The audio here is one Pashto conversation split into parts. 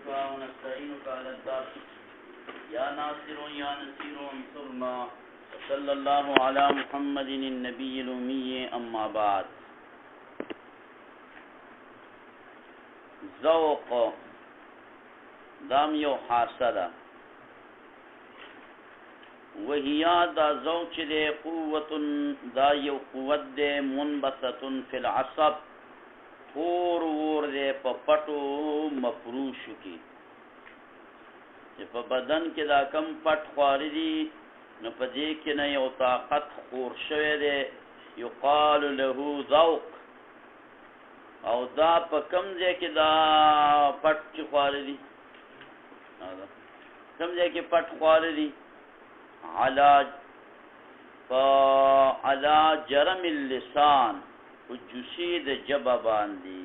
نحمدك ونستعينك على الدرس يا ناصر يا نصير انصرنا صلى الله على محمد النبي الأمي أما بعد. ذوق دام یو حاصله وهیا دا ذوق چې دی قوت دا یو قوت دی منبسط فی العصب اور دی په پټو مفروشو کې چې په بدن کې دا کم پټ خواري دي نو په دې کې نه یو طاقت خور شوی دی یقال له ذوق او دا په کم ځای کې دا پټ چې خواري دي کم ځای کې پټ خواري دي علا جرم اللسان جسید جبا باندی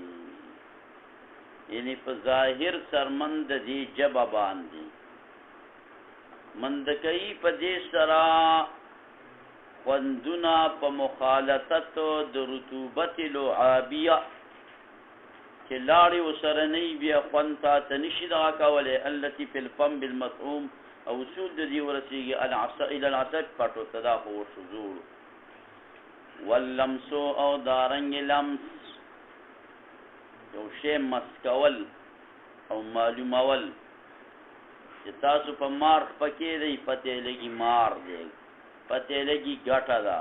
یعنی په ظاهر سرمند دی جبا باندی مندکئی په دې سرا خوندنا په مخالطت د رطوبت لعابیه چې لاړې وسره نه بیا خوند تا ته نشي دغه کولی التي فی الفم بالمطعوم او اصول د دې ورسېږي الى العصب پټو ته دا خو ورشو زوړ واللمس او دارنګ لمس یو شی مس کول او معلومول چې تاسو په مار پکې دی پته لګي مار دی پته لګي ګټه ده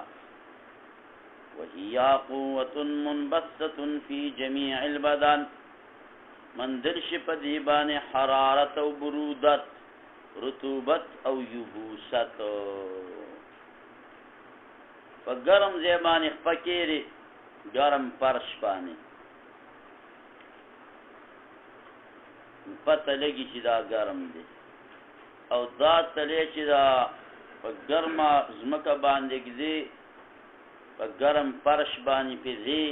وهي قوة منبسطة في جميع البدن من درش په دی باندې حرارت او برودت رطوبت او یبوست په ګرم ځای باندې خپکېږي ګرم فرش باندې پته لګي چې دا ګرم دی او دا تلې چې دا په ګرمه ځمکه باندې ږدي په ګرم فرش باندې پېځي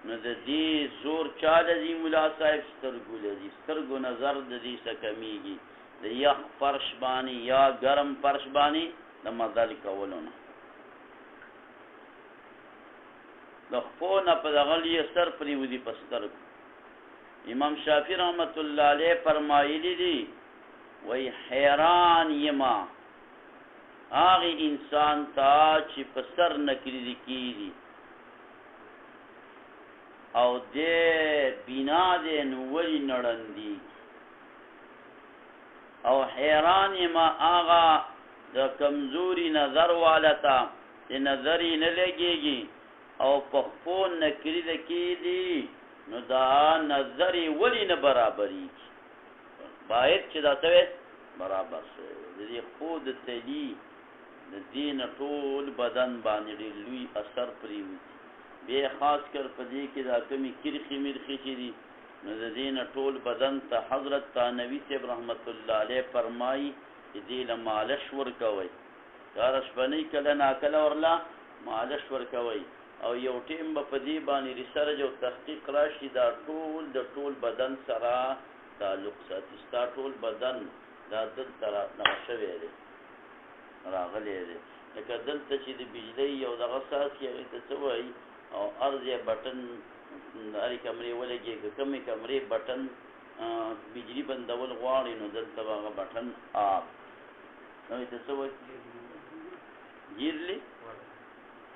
نو د دې زور چا لذي ملا صاحب سترګو لذي سترګو نظر د دې څه کمیږي د یخ فرش باندې یا ګرم فرش باندې د مزل کولو نه د خپو نه په دغه لیه سر پرېوځي په سترګو امام شافعي رحمت الله علیه فرمایلی دي وای حیران یما هغه انسان ته چې په سر نکري کیږي او دې بنا دې نو ولی نړندي او حیران یما هغه د کمزوري نظر والتا چې نظر یې نه لګيږي او په خپل نکري کیږي نو دا نظر یې ولی نه برابرۍ باید چې دا څه برابر شي د دې خود تلی د دین ټول بدن باندې لوی اثر پریوي به خاص کر په دې کې دا کمی کرخي مرخي چې دي نو د دین ټول بدن ته حضرت تانوی صاحب رحمت الله علیه فرمایي چې دې له مالش ور کوي کارش بنې کله ناکله ورلا مالش ور کوي او یو ټیم په دې باندې ریسرچ او تحقیق راشي دا ټول د ټول بدن سره تعلق ساتي ستا ټول بدن دا دل تر نشوي دي راغلي دي لکه دلته چې د بجلی یو دغه ساس کې ته څه وایي او ارزه بٹن اړي کمرې ولګي کومې کمرې بٹن بجلی بندول غواړي نو دلته هغه بٹن آپ نو ته څه وایي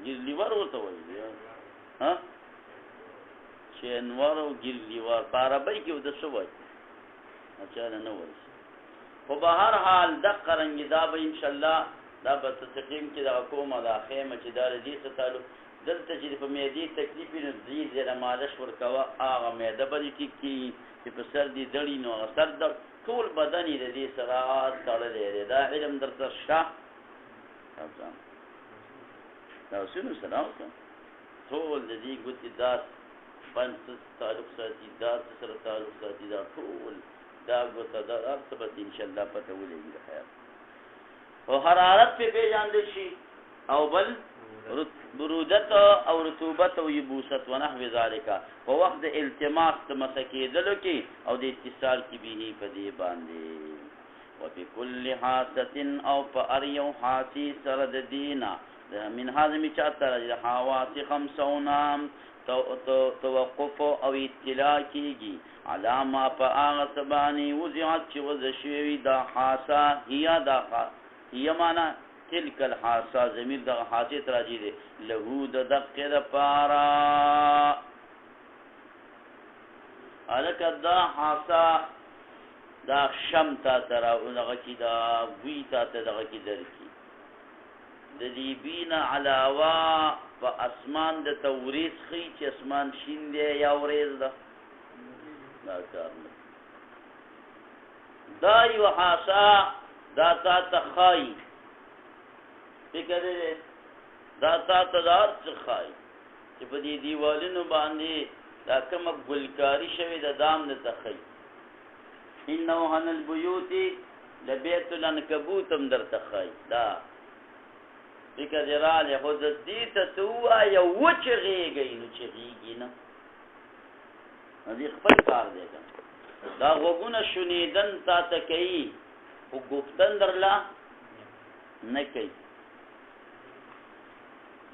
ګیرلی ور ورته وایي ها شینوار او ګیرلی ور په عربی کې د څه وایي اچھا نه وایي خو به هر حال د قرنګ دا به ان شاء الله دا به تقیم کې دا کومه دا خیمه چې دا دې څه تعلق دلته چې په معدې تکلیف نه دي زره مالش ورکوا هغه معده باندې ټیکی چې په سر دي دړي نو سر د ټول بدن دې سره تړلې دا علم درته شاه دا شنو سلام ټول دې ګوتې داس پنځه تعلق ساتي دا سره تعلق ساتي دا ټول دا ګوته دا ارتبط ان شاء الله پته ولګي د خیر او حرارت په پیژاندل شي او بل برودت او رطوبت او یبوست و نحو ذالک په وخت د التماس تمسکیدلو کې او د اتصال کې به په دې باندې و بكل حاسه او په ار یو حاسی سره د دینا من هاضمی چاہتا رجل حواس خمسونام توقف او اطلاع کیگی علامہ پا آغا سبانی وزعت چی وزشوی دا حاسا ہیا مانا تلک الحاسا زمیر دا حاسیت راجی دے لہو دا دق دا پارا علکا دا حاسا دا شم تا ترا دغه کی دا وی تا دغه کی درکی د دې بین علاوه په اسمان د توریث خي چې اسمان شین دی یا ورېز ده دا کار نه دا یو حاسا دا تا تخای فکر دې دا تا تدار تخای چې په دې دیوالونو باندې دا کوم ګلکاری شوی د دام د تخای انه هن البيوت لبيت العنكبوت در تخای دا فکر جراله خود دې ته تو یا وچغيږي نو چغيږي نه دې خپل کار دی دا وګونه شنیدن تا ته کوي او گفتن درلا نه کوي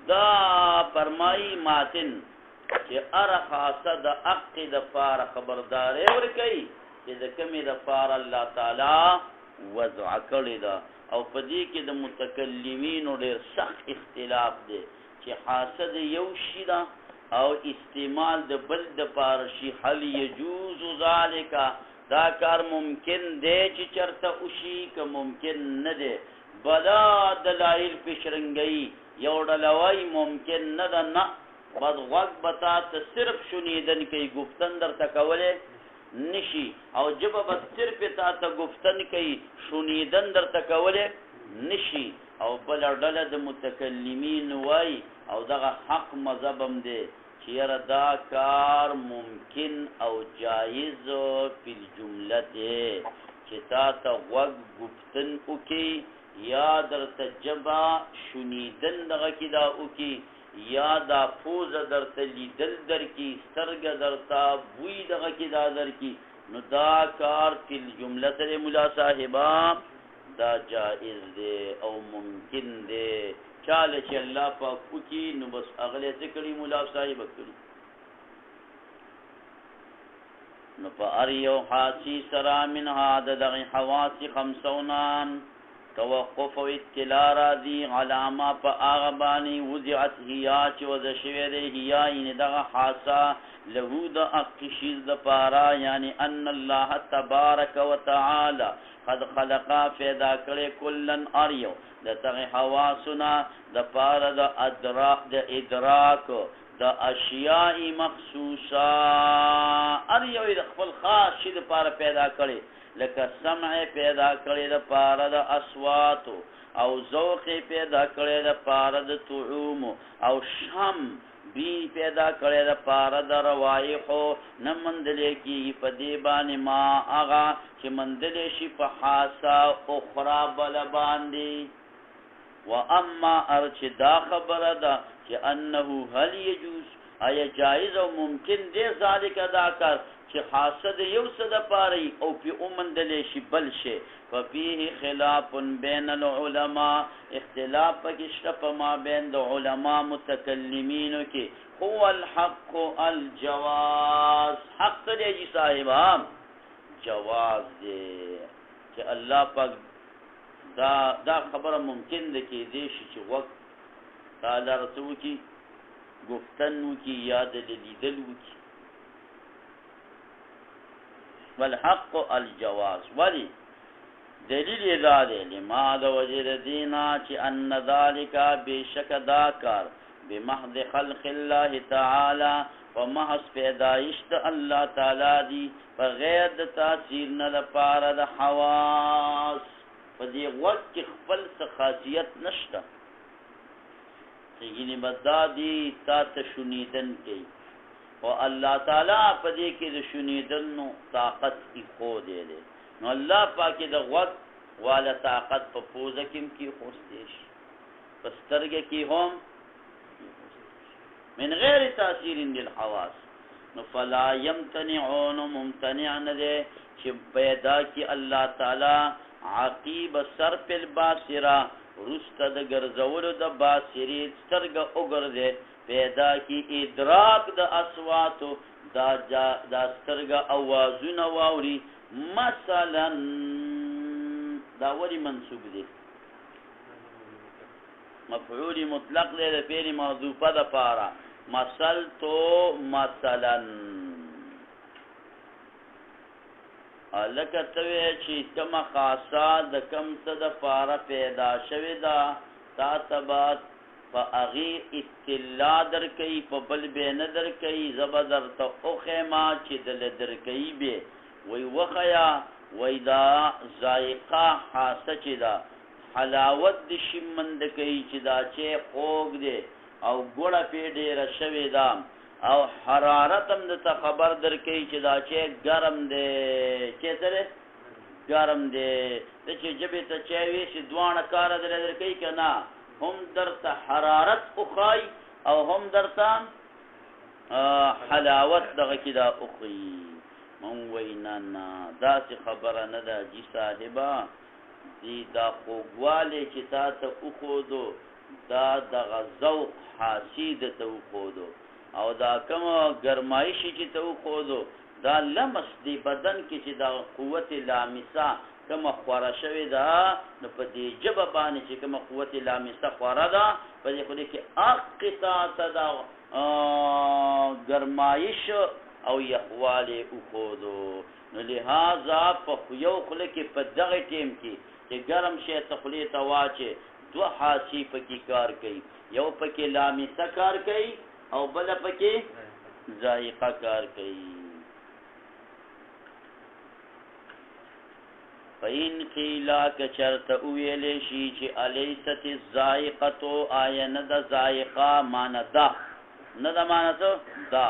دا فرمای ماتن چې ارخاصه د عقد فار خبرداري ور کوي چې د کمی د فار الله تعالی وضع کړی دا او په دې کې د متکلمینو ډېر سخت اختلاف دی چې حاسد یو شی دا او استعمال د بل د پار شي هل يجوز ذالک دا کار ممکن دی چې چرته وشي که ممکن نه دی بلا دلایل پشرنګي یو ډلوي ممکن نه ده نه بد وقت بتا ته صرف شنیدن کوي گفتن در تکوله نشي او جب بس صرف تا ته گفتن کوي شنیدن در تکوله نشي او بل ډله د متکلمین وای او دغه حق مذهبم دی چې دا کار ممکن او جایز په جمله دی چې تا ته وګ گفتن وکي یا در تجبا شنیدن دغه کی دا وکي یا دا پوز در تلیدل در کی سترگ در تا بوی دغه کی دا در کی نو دا کار کل جمله سره مولا صاحبا دا جائز دے او ممکن دے چاله چې الله پاک وکي نو بس اغله ذکرې مولا صاحب کړی نو په اریو حاسی سرا من هذا دغه حواس خمسونان توقف و اطلاع راضی علامه په هغه باندې وضعت هيا چې وضع شوی دی هيا یعنی دغه حاسا له د اقشیز د پارا یعنی ان الله تبارک وتعالى قد خلقا پیدا کړي کلن اریو دغه حواسنا د پارا د ادراک د اشیاء مخصوصه اریو د خپل خاص شی د پارا پیدا کړي لکه سمع پیدا کړی د پاره د اصوات او ذوق پیدا کړی د پاره د طعوم او شم بی پیدا کړی د پاره د روایح نه مندلې کی په دی باندې ما اغا چې مندلې شي په حاسا اخرى بل باندې و اما ارشدا خبره ده چې انه هل يجوز ایا جائز او ممکن دی ذالک ادا کار چې حاسد یو صد پاری او پی اومندلې شي بل شي ففيه خلاف بین العلماء اختلاف پکشته په ما بین د علما متکلمین کې هو الحق الجواز حق دی صاحب جواز دی چې الله پاک دا خبره ممکن ده کې دې شي چې وخت تعالی رسول کی گفتن کی یاد لیدل کی والحق الجواز ولی دلیل ادا دے لما دا وجد دینا چی ان ذالک بیشک داکار بمحض خلق اللہ تعالی ومحض پیدایشت اللہ تعالی دی بغیر دا تاثیر ند پارا دا حواس فدی وقت کی خپل خاصیت نشتا سیگینی بدا دی تا تشنیدن کی و الله تعالی په دې کې د شنیدن نو طاقت کی خو دے دے نو الله پاکي د وقت والا طاقت په پوزه کې خوستېش پسترګه کې هم من غیر تاثیر للحواس نو فلا يمتنعون ممتنع نه چې پیدا کی الله تعالی عقیب صرف الباصره رسته د ګرځولو د باصرې سترګه وګرځي پیدا کی ادراک د اصواتو دا سترګه اوازونه واوري مثلا دا ولی منصوب دی مفعول مطلق دی د فعل محذوفه د پاره مثل تو مثلا لکه توی چې کومه خاصه د کم څه د پاره پیدا شوې ده تا تبات په هغې اطلاع درکوي په بل به نه درکوي زه به درته وښیما چې دله درکوي به وی وښیه وی دا ذایقه خاصه چې ده حلاوت د شي مند کوي چې دا چې خوږ دی او ګوړه پې ډېره شوې ده او حرارت هم دته خبر درکوي چې دا چې ګرم دی چې څه دی ګرم دی د چې ژبې ته چای ویشي دواړه کاره دله درکوي که نه هم درته حرارت اخای او هم درته حلاوت دغه کې دا اخی من وی نه نه داسې خبره نه ده جي صاحبه دی دا خوږوالی چې تا ته وښودو دا دغه ذوق حاسی درته وښودو او دا کومه ګرمایشي چې ته وښودو دا لمس دی بدن کې چې دا قوت لامسه کومه خوره شوې ده نو په دې ژبه باندې چې کومه قوت لامسه خوره ده په دې خولې کې حق تا ته دا ګرمایش او یخوالی وښودو نو لهذا په یو خوله کې په دغه ټیم کې چې ګرم شی ته خولې ته واچې دوه حاسی پکې کار کوي یو پکې لامسه کار کوي او بله پکې ذائقه کار کوي فین قیلا که چرته وویلی شي چې الیست الذائقه آیا نه ده ذائقه معنه ده نه ده معنه څه ده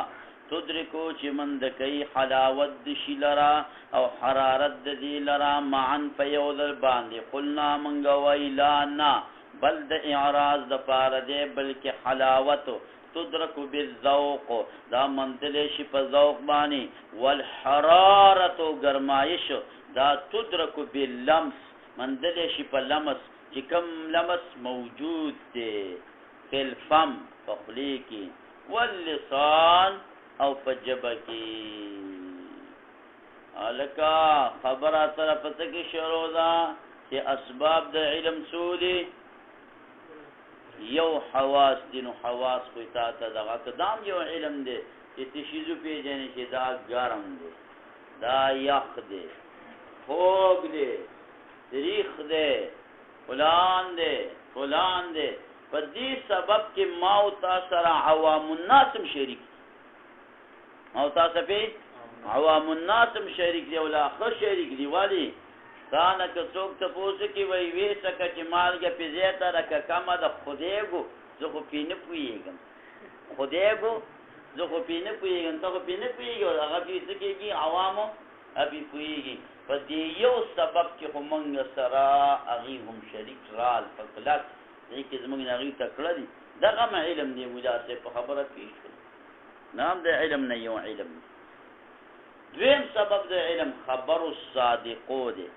تدرکو چې مند کوي حلاوت د شي لره او حرارت د دې لره معا په یو ځل باندې قلنا موږ وایي لا نه بل د اعراض دپاره دی بلکې حلاوت تدرک بالذوق دا مندلی شي په ذوق باندې والحرارت ګرمایش دا تدرک باللمس مندلی شي په لمس چې کوم لمس موجود دی فی الفم په خولې کې واللسان او په ژبه کې هلکه خبره سره په څه کې شروع ده چې اسباب د علم څو دي یو حواس دي نو حواس خو تا ته دغه که دا هم یو علم دی چې تشیز وپېژنې چې دا ګرم دی دا یخ دی خوږ دی تریخ دی فلان دی فلان دی په دې سبب کې ما او تا سره عوام الناس هم شریک ما او تا سره عوام الناس هم شریک دی او لا ښه شریک دی ولې تا نه که څوک تپوس کوي وایي ویسکه چې مالګه پې زیاته ده که کمه ده خدایږو زه خو پې نه پوهېږم خدایږو زه خو پې نه پوهېږم ته خو پې نه پوهېږي هغه پې څه کېږي عوامو پې پوهېږي په دې یو سبب کې خو موږ سره هغې هم شریک رال په کلک دې کې زموږ نه هغوی تکړه دي دغه هم علم دی ملا صاحب په خبره پېښ کړي نه هم د علم نه یو علم دی دویم سبب د علم خبر الصادقو دی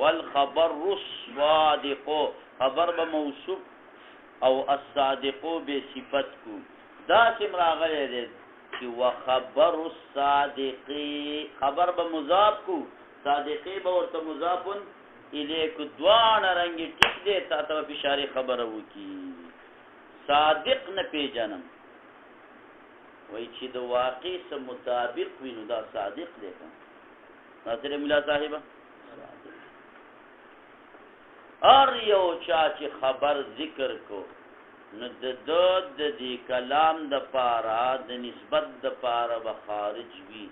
والخبر الصادقو خبر به موصوف او الصادقو به صفت کو دا سم راغلی دی چې وخبر الصادقی خبر به مضاف کو صادقی به ورته مضاف الیک دوانه رنګ ټیک دی تا ته په اشاره خبره وکي صادق نه پیژنم وای چې د واقع سره مطابق وي نو دا صادق دی ناصر مولا صاحب ار یو چا چې خبر ذکر کو نو د دې کلام د پاره د نسبت د پاره به خارج وي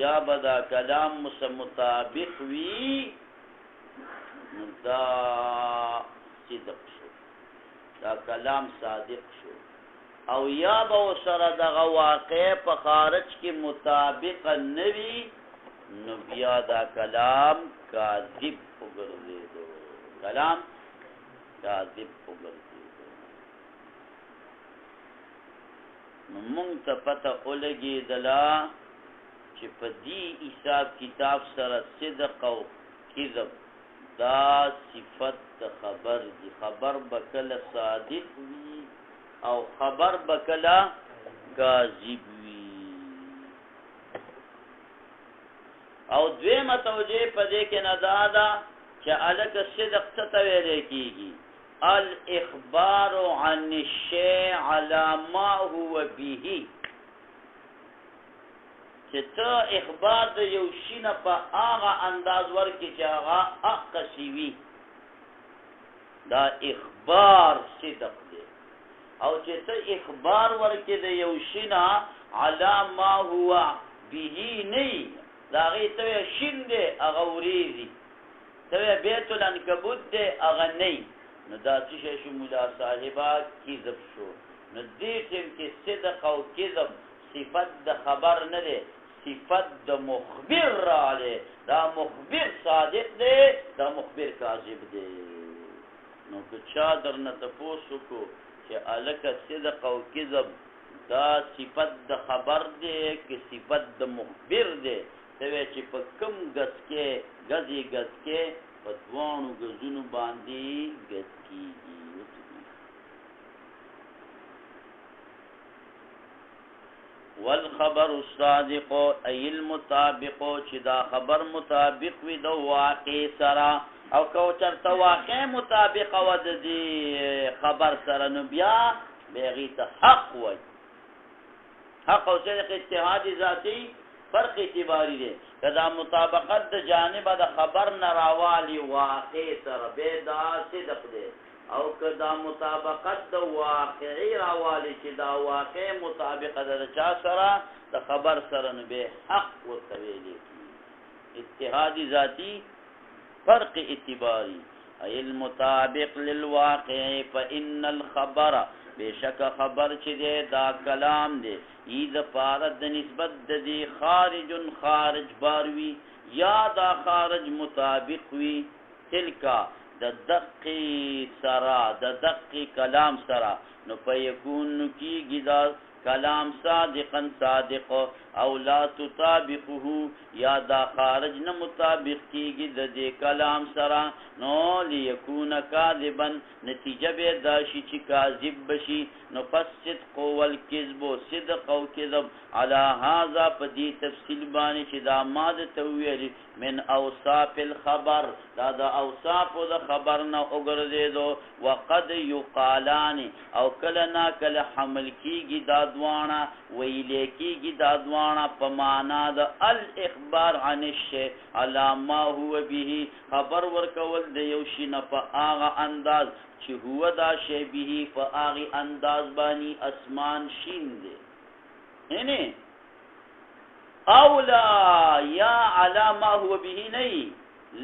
یا به دا کلام مطابق وي نو دا صدق شو دا کلام صادق شو او یا به سره دغه واقع په خارج کې مطابق نه وي نو بیا دا کلام کاذب وګرځېدو کلام کاذب وګرځېدو نو مونږ ته پته ولګېدله چې په دې حساب کتاب سره صدق او کذب دا صفت د خبر دی خبر بکله صادق وی او خبر بکله کاذب وی او دویمه توجیه په دې کې نه دا چې الک صدق څه ته ویل کیږي الاخبار عن الشيء على ما هو به چې ته اخبار د یو شي نه په هغه انداز ورکې چې هغه حق شي وي دا اخبار صدق دی او چې ته اخبار ورکې د یو شي نه على ما هو به نه دا غي ته شین دی هغه وریږي ته بیت العنکبوت دی هغه نه نو دا څه شو مولا صاحبہ کذب شو نو دې ټیم کې صدق او کذب صفت د خبر نه دی صفت د مخبر راله دا مخبر صادق دی دا مخبر کاذب دی نو که چا درنه تاسو کو چې الک صدق او کذب دا صفت د خبر دی که صفت د مخبر دی ته چې په کم غس کې غزي غس کې په دوانو غزونو باندې غس کیږي والخبر الصادق ای المطابق چې دا خبر مطابق وي د واقع سره او کو چرته واقع مطابق و د خبر سره نو بیا بغی ته حق وي حق او صدق اجتهادي ذاتی فرق اعتباری دی کدا مطابقت د جانب د خبر نراوالی واقع سره به دا صدق دی او کدا مطابقت د واقعي راوالی چې دا واقع مطابقت د چا سره د خبر سره نه به حق وتویلی اجتهادی ذاتی فرق اعتباری ای المطابق للواقع فان الخبر بشک خبر چې دا کلام دی اید پارد د نسبت د دی خارج باروی یا دا خارج مطابق وی تلکا د دقی سرا د دقی کلام سرا نو پیکون کی گدا کلام صادقا صادق او لا تطابقه یا دا خارج نه مطابق کیږي د دې کلام سره نو ليكون كاذبا نتیجه به دا شي چې کاذب بشي نو فصدق والكذب صدق او كذب على هذا پدې تفصیل باندې چې دا ماده تویل من اوصاف الخبر دا د اوصاف د خبر نه وګرځیدو وقد يقالان او کله نا کله حمل کیږي دا دوانه ویلې کیږي دا دوانه په معنا د الاخبار عن الشيء على ما هو به خبر ورکول د یو شي نه په هغه انداز چې هو دا شی به په هغه انداز باندې اسمان شین دی نه اولا یا على ما هو به نه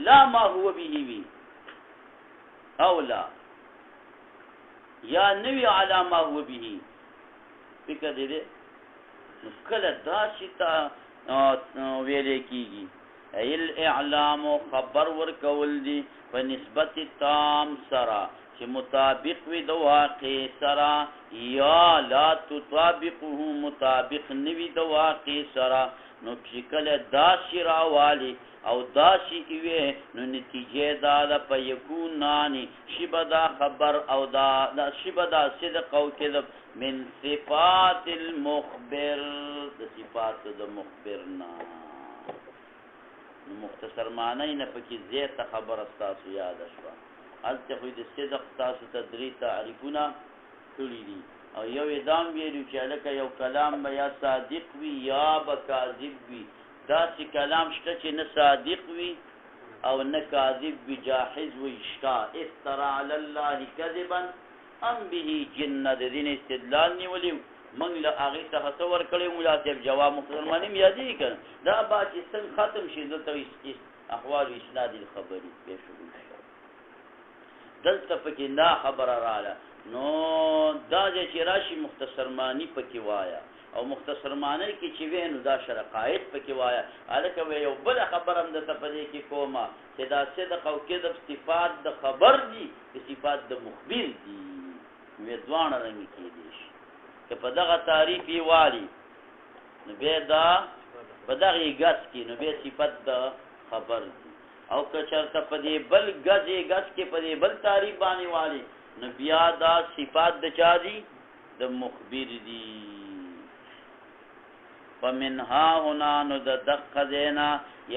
لا ما هو به وی اولا یا نوی على ما هو به فکر دې کله دا شتا ویلې کیږي ایل اعلام خبر ورکول دي په نسبت تام سرا چې مطابق وي د واقع سرا یا لا تطابقه مطابق نوی د واقع سرا نو چې کله دا شراوالی او دا شی وی نو نتیجه دا په یکونانی شبدا خبر او دا شبدا صدق او کذب من صفات المخبر د صفات د مخبرنا مختصر معنی نه پکې زیاته خبر تاسو یاد شوه البته خو د صدق تاسو تدری تعریفونه کړی دي او یو ادم ویلو چې لکه یو کلام یا صادق وي یا کاذب وي دا چې کلام شته چې نه صادق وي او نه کاذب وي جاحظ وي شتا افترا علی الله کذبا ام به جن د دین استدلال نیولی منګ له هغه څخه تصور کړی مولا صاحب جواب مسلمانیم یادې کړ دا با چې څنګه ختم شي دلته احوال اسناد الخبری به شروع شي دلته پکې نه خبره رااله نو دا چې راشي مختصر معنی پکې وایا او مختصر معنی کې چې وینو دا شرقایت پکې وایا الکه یو بل خبرم د تپدې کې کومه چې دا صدق او کذب صفات د خبر دي صفات د مخبر دي وې ځوان رنګ کې دي که په دغه تعریفي والی نو به دا په دغه غس کې نو به صفات د خبر دي او که چرته په دې بل غز کې په دې بل تعریف باندې والی نو بیا دا صفات د چا دي د مخبر دي فمنها هنا نو د دقه دینا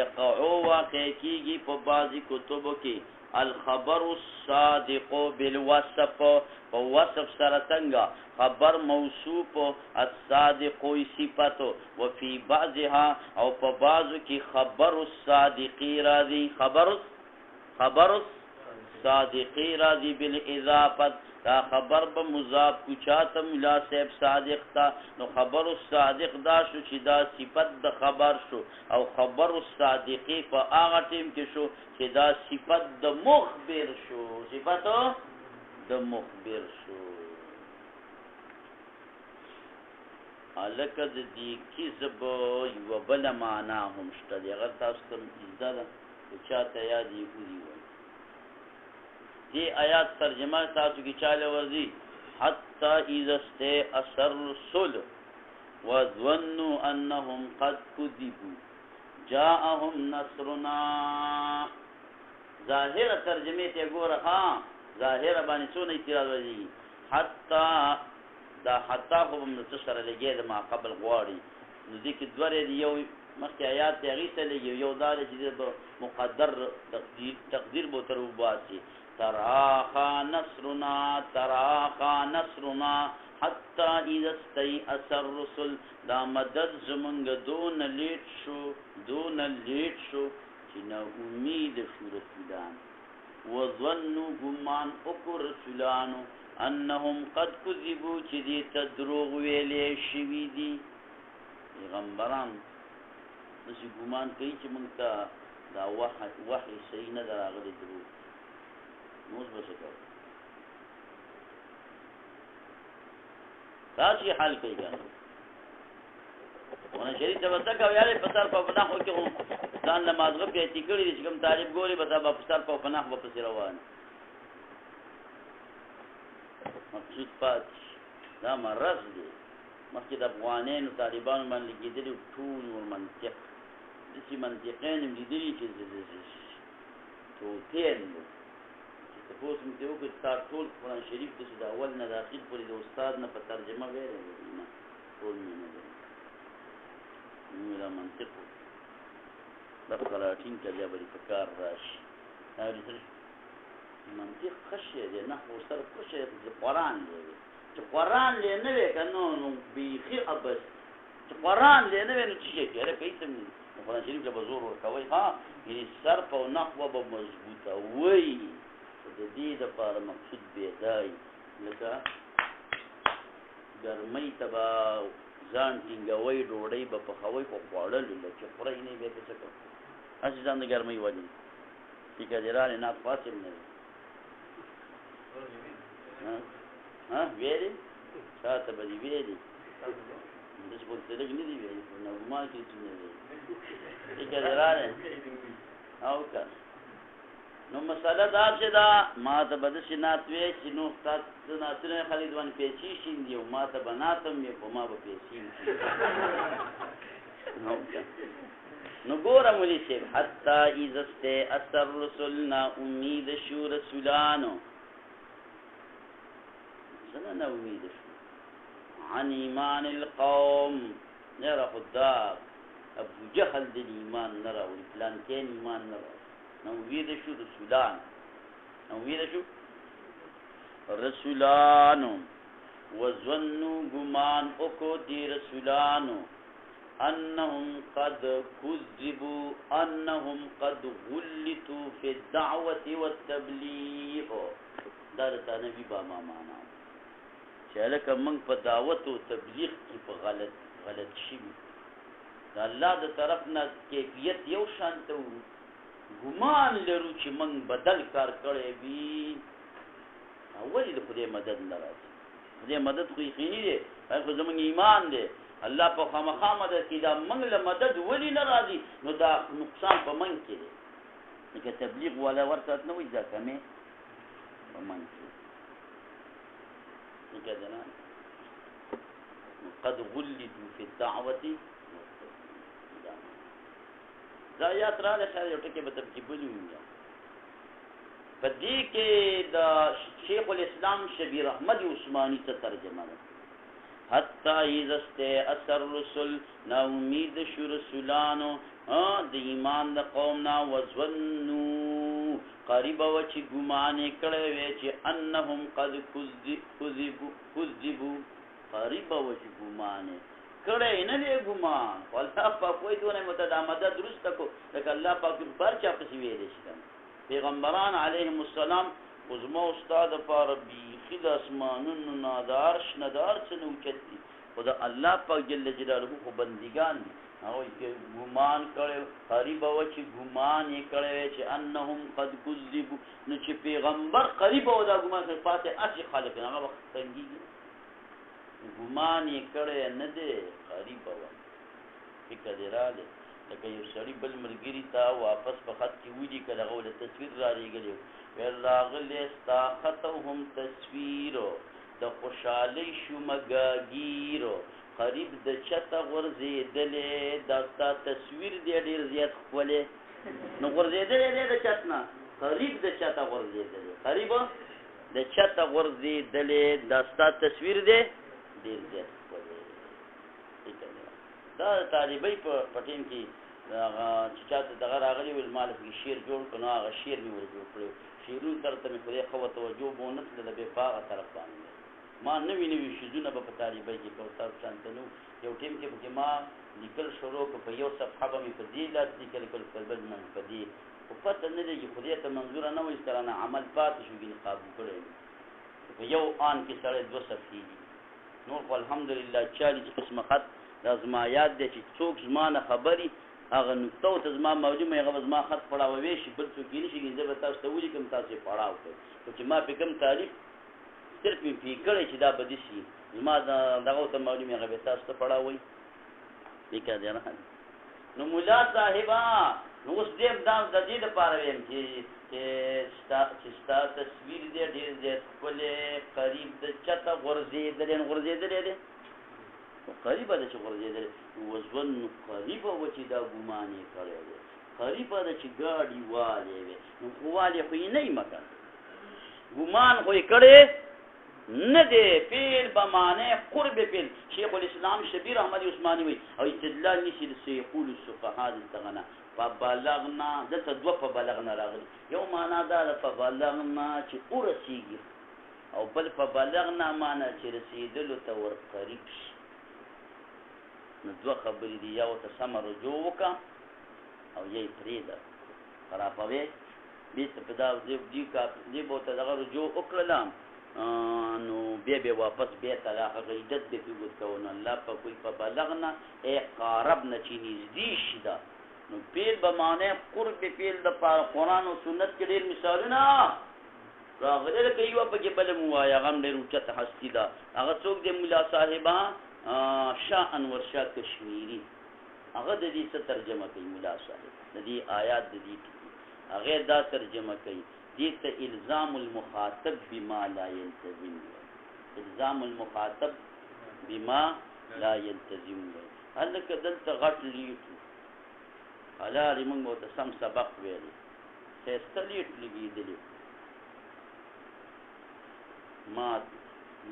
یقعو واقع کیږي په بعضی کتبو کې الخبر الصادق بالوصف په وصف سره څنګه خبر موصوف الصادق صفت وفي بعضها او په بعضو کې خبر الصادق راځي خبر الصادق راځي بالاضافه دا خبر به مضاف کو چاته ملا صاحب صادق تا نو خبر الصادق دا شو چې دا صفت د خبر شو او خبر الصادق په هغه ټیم کې شو چې دا صفت د مخبر شو صفت د مخبر شو الکه د دې کذب یو بل معنا هم شته هغه تاسو ته زده چاته یاد یې کوي دی آیات ترجمه تاسو کی چاله ورزی حتی اذا استأثر الرسل وظنوا انهم قد كذبوا جاءهم نصرنا ظاهر ترجمه ته ګوره ها ظاهر باندې څو نه اعتراض ورزی حتی دا حتی هم نو سره لګي د ما قبل غواړي نو دې کې دوره یو مخکې آیات ته غیته لګي یو دار چې د مقدر تقدیر بو تر وباسي تراخا نصرنا حتى اذا استيأس الرسل دا مدد زمنګ دون لیټ شو چې نو امید شو رسولان وظنوا گمان اکر رسولانو انهم قد كذبوا چې دې تدروغ ویلې شوي دي پیغمبران نسی گمان کوي چې موږ ته دا وحی صحیح نه دراغلي دروغ موږ به څه کوو تاسو حل کوي کنه ونه شریعت ته وځه کوي یاره په سر په بناخ کې هم ځان نمازغه په اعتقاد دي چې کوم طالب ګوري به دا په سر په بناخ په پسې روان مقصود پات دا مرز دي مخکې د افغانانو طالبانو باندې کېدل ټول منطق د سي منطقین دي چې توتين تاسو موږ یو کې تاسو ټول قرآن شریف د اول نه داخل پرې د استاد نه په ترجمه ویل نه ټول نه ده نو منطق د قراتین کې بیا به فکر راشي منطق خشه ده نه خو سره خشه د قرآن دی چې قرآن نه وي کنه نو بيخي ابس چې قرآن نه وي نو چې کېره پیسې قرآن شریف له زور ورکوي ها یعنی صرف او نحو به مضبوطه وي د دې لپاره مقصود به دی لکه ګرمۍ تبا ځان ټینګوي ډوډۍ به په خوي په خوړل چې خوري نه به څه کوي اسی ځان د ګرمۍ وځي چې کډیرانه نه فاصل نه ها ویلي ساته به دی ویلي د څه په دې نه دی ویلي نو ما کې څه نه دی چې کډیرانه او کا نو مساله دا چې دا ما ته بد شنات وې چې نو تاسو ناتره خالد وان پیسې شین دی ما ته بناتم یې په ما به پیسې نو ګوره مولي شه حتا اذا استأثر رسولنا امید شو رسولانو زنه امید شو عن ایمان القوم نرى خداك ابو جهل د ایمان نرى والفلان كان ایمان نرى نو وید شو رسولانو وظنوا گمان اکو دی رسولانو انهم قد كذبوا انهم قد غلطوا في الدعوه والتبلیغ درته نبی با ما معنا چې لکه موږ په دعوت او تبلیغ کې په غلط شي دا الله د طرف نه کیفیت یو شانته ګمان لرو چې موږ بدل کار کړی وي اولی د خدای مدد نه راځي خدای مدد خو یقیني دی خو زموږ ایمان دی الله په خامخا مدد کې دا موږ له مدد ولی نه راځي نو دا نقصان په موږ کې دی لکه تبلیغ ولا ورته نه وي دا کمې په موږ کې لکه دا قد غلطوا في الدعوه ځایات راغلی خیر یو ټکي به ترکې بلي وي په دې کې د شیخ الاسلام شبیر احمد عثماني ته ترجمه ده حتی اذا استيأس الرسل نا امید شو رسولانو د ایمان د قومنا وظنوا قریب و چې ګمان کړي وي چې انهم قد كذبوا قریب و چې ګمان کړي نه دی ګمان والله په کوئی دونه متدامده درست کو لکه الله پاک برچا پسې ویل شي پیغمبران علیهم السلام عظما استاد پر بیخی د اسمانونو نادارش ندار څه نوچت دي خدا الله پاک جل جلاله خو بندگان دي هغه کې ګمان کړي قریب و چې ګمان یې کړي چې انهم قد كذبوا نو چې پیغمبر قریب و دا ګمان کوي پاتې اصلي خالق هغه وخت څنګه ګمان یې کړي نه دی قریب و فکر دراله لکه یو سړی بل ملګری ته واپس په خط کې ویلي کړه غوړه تصویر را لېږلی ویل راغلی ستا خط هم تصویر د خوشحالۍ شومګاګیر قریب د چته غورځېدلی دا ستا تصویر دی ډېر زیات ښکلی نو غورځېدلی دی د چت نه قریب د چته غورځېدلی قریب د چته غورځېدلی دا ستا تصویر دی ډېر زیات ښکلی دا طالبۍ په ټیم کې چې چاته دغه راغلی ویل ما له شعر جوړ کړو نو هغه شعر مې ور جوړ کړی شعرونو طرف ته مې خدای ښه توجه به ونه کړله بې په هغه طرف باندې ما نوي نوي شیزونه به په طالبۍ کې کوم تاسو شانته نو یو ټیم کې پکې ما لیکل شروع کړو په یو صفحه به مې په دې لاس لیکل کړل په بل نه په دې خو پته نه لګي خدای ته منظوره نه وایي سره نه عمل پاتې شو ګینې قابو کړی په یو آن کې سړی 2 صفحې دي نور خو الحمدلله 40 قسمه خط دا زما یاد دی چې څوک زما نه خبري هغه نقطه ته زما معلومه هغه زما خط پړاووي شي بل څوک یې نشي ګنځه به تاسو ته ولیکم تاسو یې پړاو کړئ چې ما په کوم تعریف صرف یې فکر چې دا بدی شي زما دغه ته معلومه هغه به تاسو ته پړاوي وکړه دی نه نو مولا صاحبہ نو اوس دې دا د دې لپاره ویم چې ستا تصویر دې ډېر زیات ښکلی قریب د چته غورځېدلی دی قریبه ده چې غورځېدلی وظن قریبه و چې دا ګمان یې کړی دی قریبه ده چې ګاډي والی وي نو خو والی خو یې نه یې مکن ګمان خو یې کړی نه دی فعل به معنی قرب فعل شیخ الاسلام شبیر احمد عثماني وایي او استدلال نیسي د سیقول الصفحاء دلته نه فبلغنا دلته 2 فبلغنا راغلي یو معنا دا ده فبلغنا چې ورسېږي او بل فبلغنا معنا چې رسېدلو ته ور قریب شي نو 2 خبرې دي یو ته سمه رجوع وکړه او یې پرېږده خرابوې بېرته په دا دې به ورته دغه رجوع وکړله نو بیا واپس بېرته د هغه عدت به پرې ګوت کوو نو الله په کوی په بلغنه ای قاربنه چې نږدې شي ده نو فعل به معنی قرب فعل د قرآن او سنت کې ډېر مثالونه راغلي لکه یوه پکې بله مو وایي هغه هم ډېر اوچته هستي ده هغه څوک دی ملا صاحبه شاه انور شاه کشمیری هغه د دې څه ترجمه کوي ملا صاحب د دې آیات د دې هغه دا ترجمه کوي دې ته الزام المخاطب بما لا يلتزم الزام المخاطب بما لا يلتزم هلکه دلته غټ لیټ حلال موږ ته سم سبق ویلي ښایسته لیټ لګېدلی ما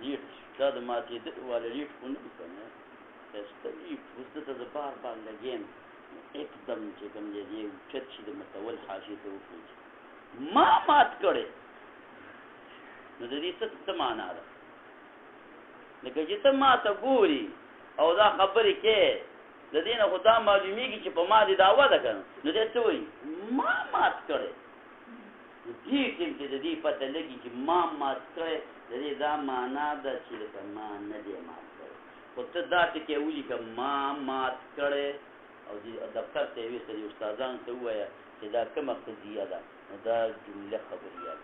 لیټ دا د ماتېدلو والا لیټ خو نه که نه ښایسته لیټ اوس دته زه بار بار لګیم اقدم چې کوم دی دی اوچت شي د متول حاشیې ته وخېږي ما مات کړی نو د دې څه معنا ده لکه چې ته ما ته ګوري او دا خبرې کې د دې نه خو دا معلومېږي چې په ما دې دعوه ده که نه نو دی څه وایي ما مات کړی دې ټیم کې د دې پته لګي چې ما مات کړی د دې دا معنا ده چې لکه ما نه دی مات کړی خو ته دا ټکې ولیکه ما مات کړی او دفتر ته یې ویسته دې استادانو ته ووایه چې دا کومه قضیه ده نو دا جمله خبریه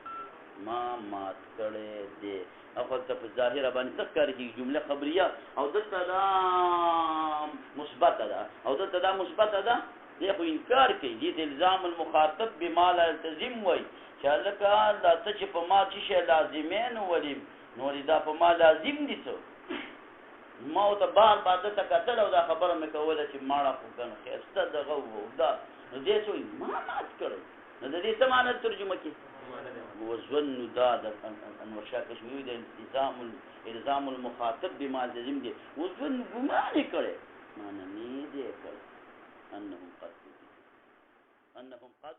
ما مات کړی دی اخو ته په ظاهره باندې څه ښکاري کېږي جمله خبریه او دلته دا مثبته ده او دلته دا مثبته ده دی خو انکار کوي دې ته الزام المخاطب بما لا یلتزم وایي چې هلکه دا څه چې په ما څه شی لازمې نه ولي نو دا په ما لازم دي څه ما ورته بار بار دته کتل او دا خبره مې کوله چې ماړه خو کنه ښایسته دغه و دا نو دې سوې ما مات کړی نو د دې څه معنی ترجمه کې وظن دا د انور شاه کشمیری د الزام المخاطب بما لازم دي وظن ګمان کړي معنی نه دې کړ انهم قد